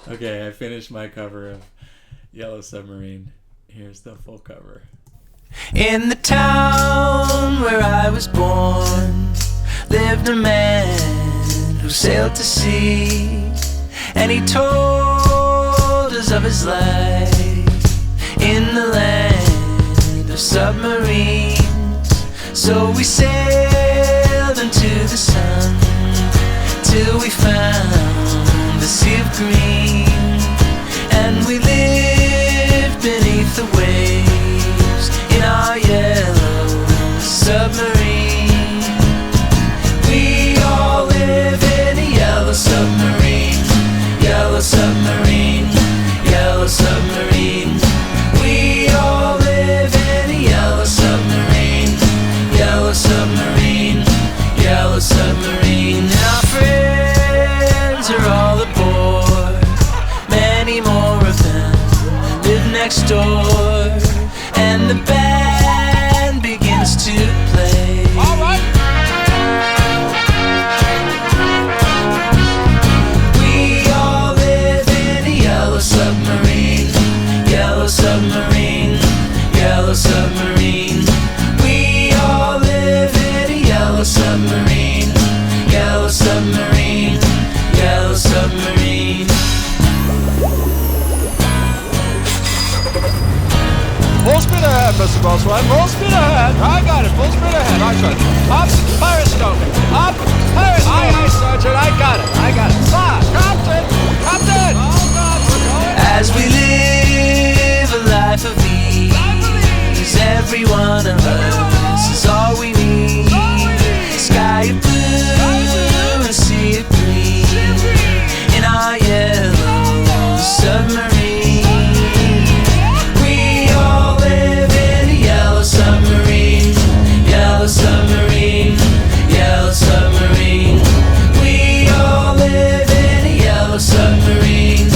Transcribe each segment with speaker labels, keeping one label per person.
Speaker 1: Okay, I finished my cover of Yellow Submarine. Here's the full cover.
Speaker 2: In the town where I was born lived a man who sailed to sea, and he told us of his life in the land of submarines. So we sailed into the sun till we found the sea of green, and we lived beneath the waves in our yellow submarine. We all live in a yellow submarine, yellow submarine, yellow submarine. We all live in a yellow submarine, yellow submarine, yellow submarine. And our friends are all aboard, many more of them live next door, and the band begins to play.
Speaker 3: All right.
Speaker 2: We all live in a yellow submarine, yellow submarine, yellow submarine. We all live in a yellow submarine, yellow submarine, yellow submarine.
Speaker 3: Full speed ahead, Mr. Boatswain. Full speed ahead. I got it. Full speed ahead. I got it. Up, periscope. Up, periscope. Aye, aye, Sergeant. I got it. I got it. Fire. Captain. Captain. Oh, God. We're going.
Speaker 2: As we live a life of ease, every one of us is all we need. Sky of blue and sea of green in our yellow submarine. We all live in a yellow submarine, yellow submarine, yellow submarine. We all live in a yellow submarine,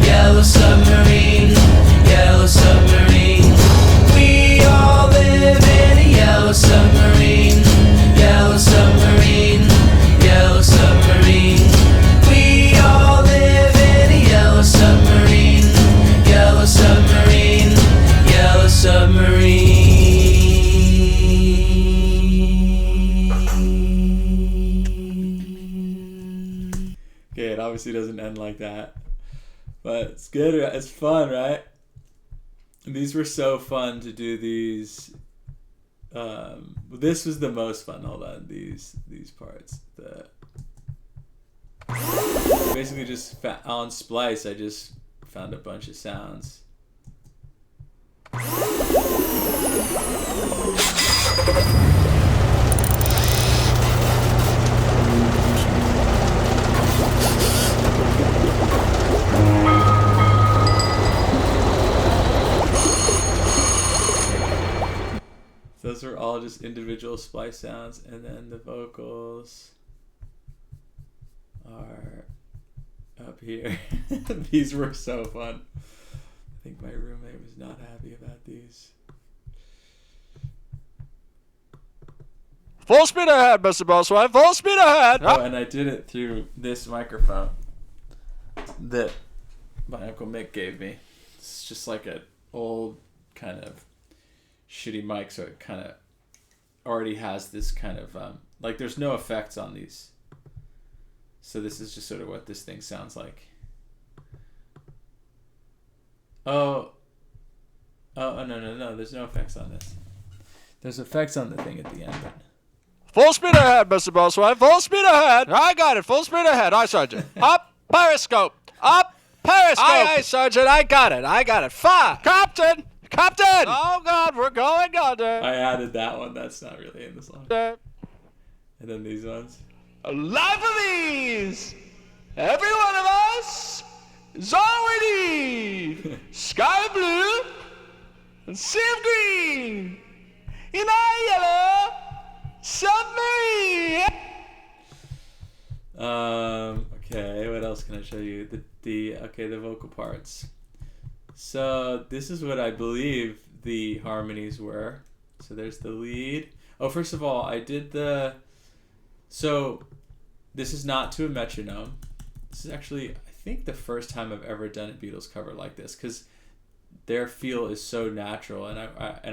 Speaker 2: yellow submarine, yellow submarine. We all live in a yellow submarine, yellow submarine, yellow submarine. We all live in a yellow submarine, yellow submarine, yellow submarine.
Speaker 1: Okay, it obviously doesn't end like that. But it's good, it's fun, right? And these were so fun to do these. This was the most fun. Hold on, these parts. Basically just on Splice, I just found a bunch of sounds. Those are all just individual splice sounds, and then the vocals are up here. These were so fun. I think my roommate was not happy about these.
Speaker 3: Full speed ahead, Mr. Boatswain. Full speed ahead.
Speaker 1: Oh, and I did it through this microphone that my Uncle Mick gave me. It's just like an old kind of shitty mic, so it kind of already has this kind of like there's no effects on these, so this is just sort of what this thing sounds like. Oh no, there's no effects on this. There's effects on the thing at the end, but
Speaker 3: Full speed ahead, Mr. Boatswain. Full speed ahead. I got it. Full speed ahead. Aye, Sergeant. Up, periscope. Up, periscope. Aye, aye, Sergeant. I got it. I got it. Fire. Captain. Captain. Oh, God. We're going under.
Speaker 1: I added that one. That's not really in the song. And then these ones.
Speaker 3: A life of ease. Every one of us is all we need. Sky blue and sea of green in our yellow submarine.
Speaker 1: Okay, what else can I show you? The vocal parts. So this is what I believe the harmonies were. So there's the lead. Oh, first of all, I did so this is not to a metronome. This is actually, I think the first time I've ever done a Beatles cover like this, because their feel is so natural, and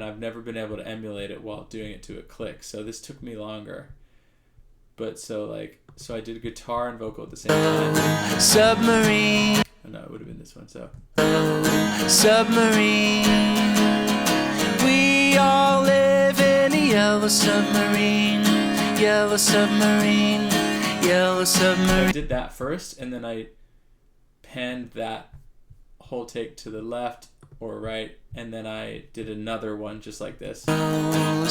Speaker 1: I've never been able to emulate it while doing it to a click. So this took me longer. But so I did guitar and vocal at the same time.
Speaker 2: Submarine.
Speaker 1: Oh, no, it would have been this one. So
Speaker 2: Submarine. We all live in a yellow submarine. Yellow submarine. Yellow submarine.
Speaker 1: I did that first, and then I panned that whole take to the left or right, and then I did another one just like this.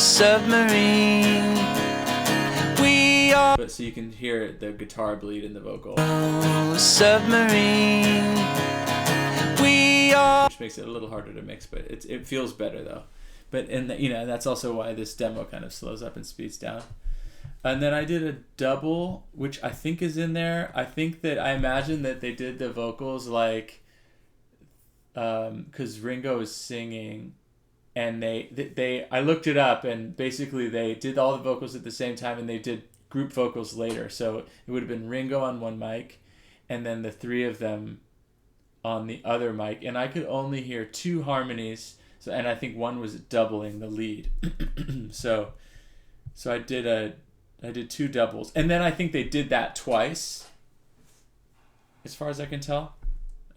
Speaker 2: Submarine. We are
Speaker 1: But so you can hear the guitar bleed in the vocal,
Speaker 2: submarine. We are
Speaker 1: which makes it a little harder to mix, but it feels better though. But that's also why this demo kind of slows up and speeds down. And then I did a double, which I think is in there. I imagine that they did the vocals like, because Ringo is singing, and I looked it up, and basically they did all the vocals at the same time, and they did group vocals later. So it would have been Ringo on one mic, and then the three of them on the other mic, and I could only hear two harmonies. So, and I think one was doubling the lead. so I did two doubles, and then I think they did that twice, as far as I can tell.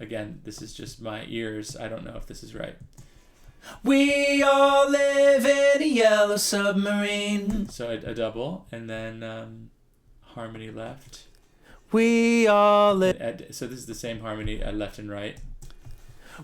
Speaker 1: Again, this is just my ears. I don't know if this is right.
Speaker 2: We all live in a yellow submarine.
Speaker 1: So a double, and then harmony left.
Speaker 2: We all live.
Speaker 1: So this is the same harmony left and right.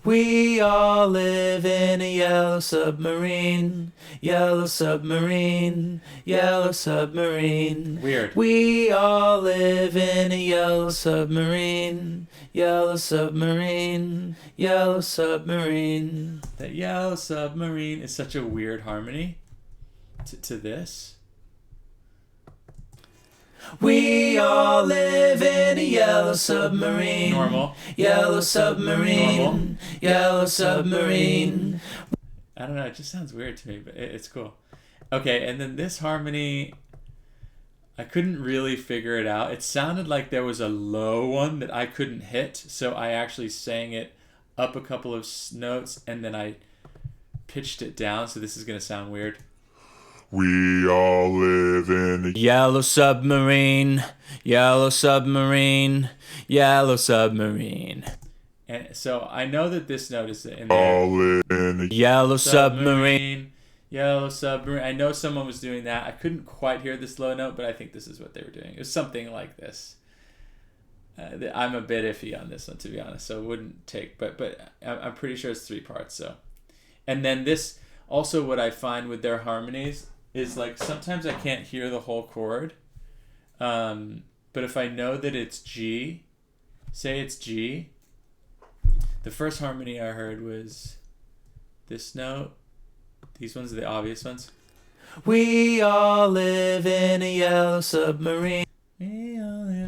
Speaker 2: We all live in a yellow submarine. Yellow submarine. Yellow submarine.
Speaker 1: Weird.
Speaker 2: We all live in a yellow submarine. Yellow submarine. Yellow submarine.
Speaker 1: That yellow submarine is such a weird harmony to this.
Speaker 2: We all live in a yellow submarine.
Speaker 1: Normal.
Speaker 2: Yellow submarine.
Speaker 1: Normal.
Speaker 2: Yellow submarine.
Speaker 1: I don't know, it just sounds weird to me, but it's cool. Okay, and then this harmony, I couldn't really figure it out. It sounded like there was a low one that I couldn't hit, so I actually sang it up a couple of notes, and then I pitched it down, so this is going to sound weird.
Speaker 4: We all live in a
Speaker 2: Yellow submarine. Yellow submarine. Yellow submarine.
Speaker 1: And so I know that this note is in
Speaker 4: all
Speaker 1: there.
Speaker 4: live in a
Speaker 2: Yellow submarine.
Speaker 1: Yellow submarine. I know someone was doing that. I couldn't quite hear this low note, but I think this is what they were doing. It was something like this. I'm a bit iffy on this one, to be honest, so it wouldn't take, but I'm pretty sure it's 3 parts. So, and then this also, what I find with their harmonies is like sometimes I can't hear the whole chord, but if I know that it's G, say it's G, the first harmony I heard was this note. These ones are the obvious ones.
Speaker 2: We all live in a yellow submarine.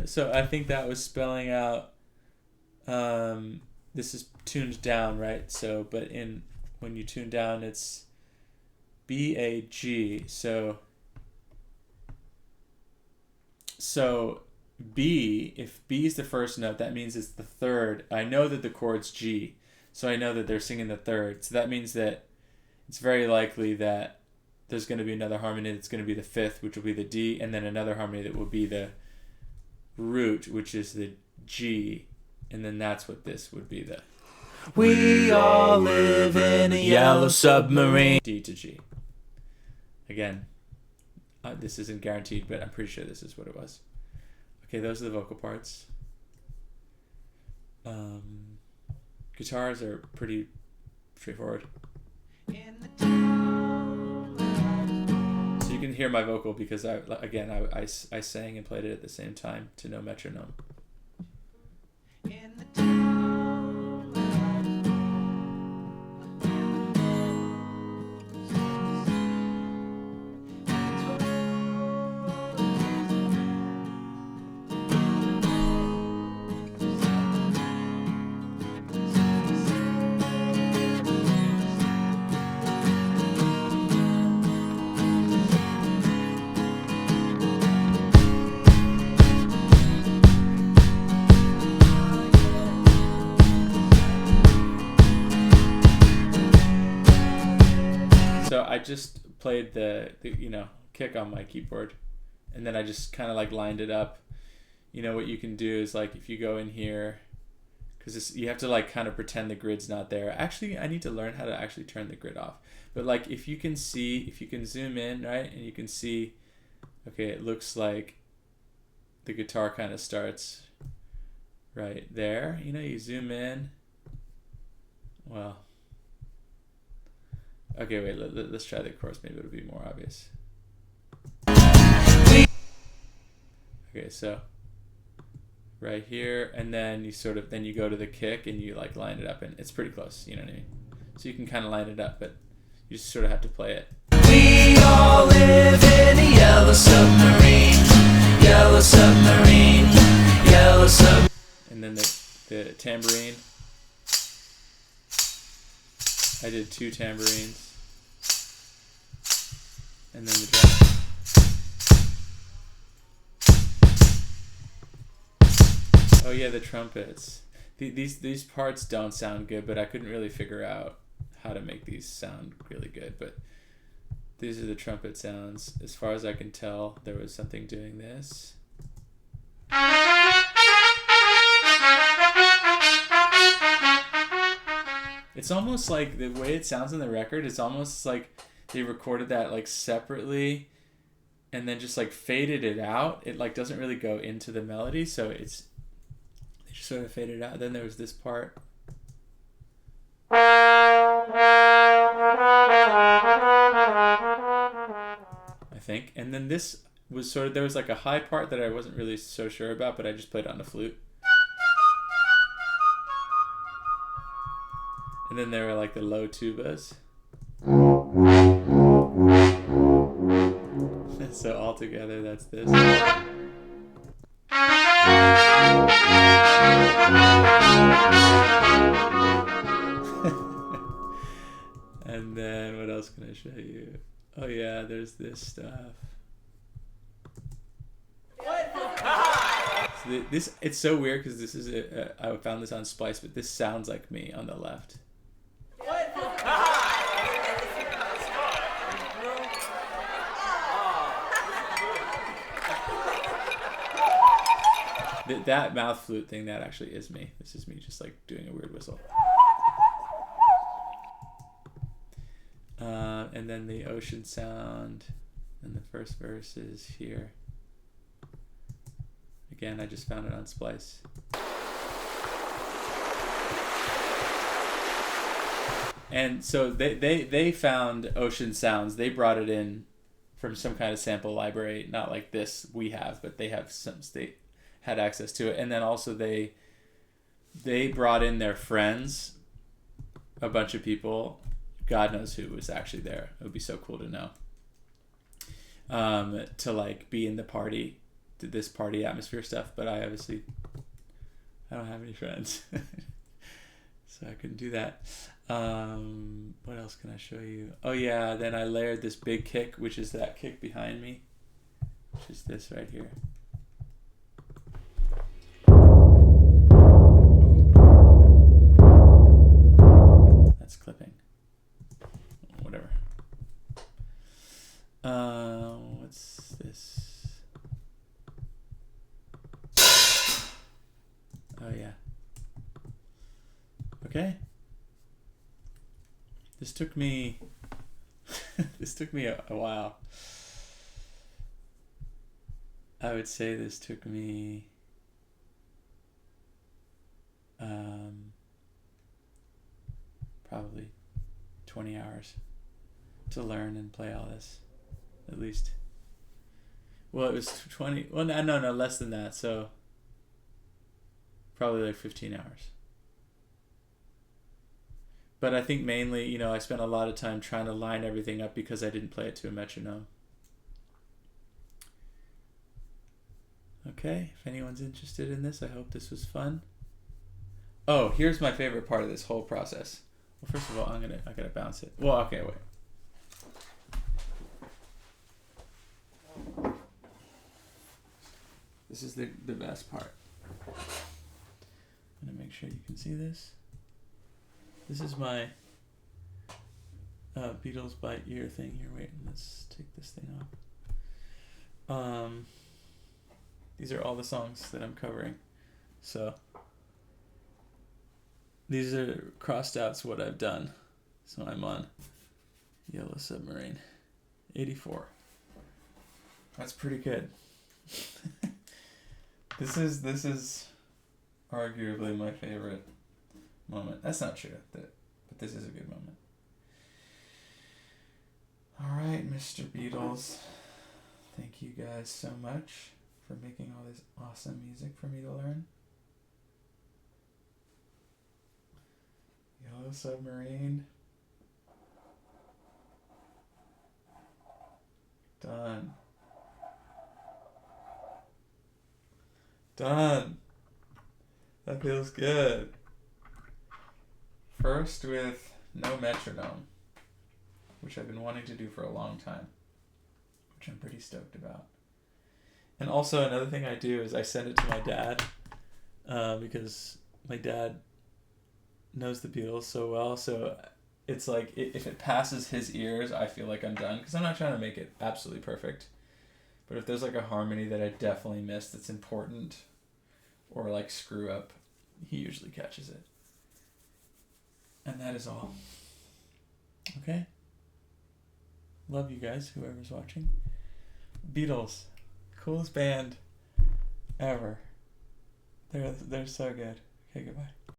Speaker 1: So I think that was spelling out, this is tuned down, right? So, but when you tune down, it's B-A-G. So B, if B is the first note, that means it's the third. I know that the chord's G, so I know that they're singing the third. So that means that it's very likely that there's going to be another harmony that's going to be the fifth, which will be the D, and then another harmony that will be the root, which is the G, and then that's what this would be, the
Speaker 2: We all live in a yellow submarine.
Speaker 1: D to G. Again, this isn't guaranteed, but I'm pretty sure this is what it was. Okay, those are the vocal parts. Guitars are pretty straightforward. So you can hear my vocal because I sang and played it at the same time to no metronome. I just played the kick on my keyboard, and then I just kind of like lined it up. You know what you can do is like if you go in here, because you have to like kind of pretend the grid's not there. Actually, I need to learn how to actually turn the grid off. But like if you can zoom in, right, and you can see, okay, it looks like the guitar kind of starts right there. You know, you zoom in. Well, okay, wait, let's try the chorus. Maybe it'll be more obvious. Okay, so right here, and then you go to the kick and you like line it up, and it's pretty close, you know what I mean? So you can kind of line it up, but you just sort of have to play it.
Speaker 2: We all live in a yellow submarine, yellow submarine, yellow submarine.
Speaker 1: And then the tambourine. I did 2 tambourines. And then the drum. Oh yeah, the trumpets. These parts don't sound good, but I couldn't really figure out how to make these sound really good. But these are the trumpet sounds. As far as I can tell, there was something doing this. It's almost like the way it sounds in the record, it's almost like they recorded that like separately and then just like faded it out. It like doesn't really go into the melody, so they just sort of faded out. Then there was this part. I think. And then this was there was like a high part that I wasn't really so sure about, but I just played on the flute. And then there were like the low tubas. So all together, that's this. And then what else can I show you? Oh yeah, there's this stuff. So it's so weird because this is I found this on Splice, but this sounds like me on the left. That mouth flute thing, that actually is me. This is me just like doing a weird whistle. And then the ocean sound, and the first verse is here. Again, I just found it on Splice. And so they found ocean sounds. They brought it in from some kind of sample library, not like this we have, but they have they had access to it. And then also they brought in their friends, a bunch of people. God knows who was actually there. It would be so cool to know. To like be in the party, did this party atmosphere stuff, but I don't have any friends. So I couldn't do that. What else can I show you? Oh yeah, then I layered this big kick, which is that kick behind me, which is this right here. That's clipping. Whatever. What's this? Oh yeah. Okay. This took me a while. I would say this took me probably 20 hours to learn and play all this, at least. Well, it was 20. Well, no, less than that. So probably like 15 hours. But I think mainly, I spent a lot of time trying to line everything up because I didn't play it to a metronome. Okay, if anyone's interested in this, I hope this was fun. Oh, here's my favorite part of this whole process. Well, first of all, I gotta bounce it. Well, okay, wait. This is the best part. I'm gonna make sure you can see this. This is my Beatles by ear thing here. Wait, let's take this thing off. These are all the songs that I'm covering. So these are crossed out's what I've done. So I'm on Yellow Submarine 84. That's pretty good. This is arguably my favorite moment. That's not true, but this is a good moment. Alright, Mr. Beatles. Thank you guys so much for making all this awesome music for me to learn. Yellow Submarine. Done. Done. That feels good. First with no metronome, which I've been wanting to do for a long time, which I'm pretty stoked about. And also another thing I do is I send it to my dad, because my dad knows the Beatles so well, so it's like if it passes his ears, I feel like I'm done, because I'm not trying to make it absolutely perfect. But if there's like a harmony that I definitely missed that's important, or like screw up, he usually catches it. And that is all. Okay? Love you guys, whoever's watching. Beatles. Coolest band ever. They're so good. Okay, goodbye.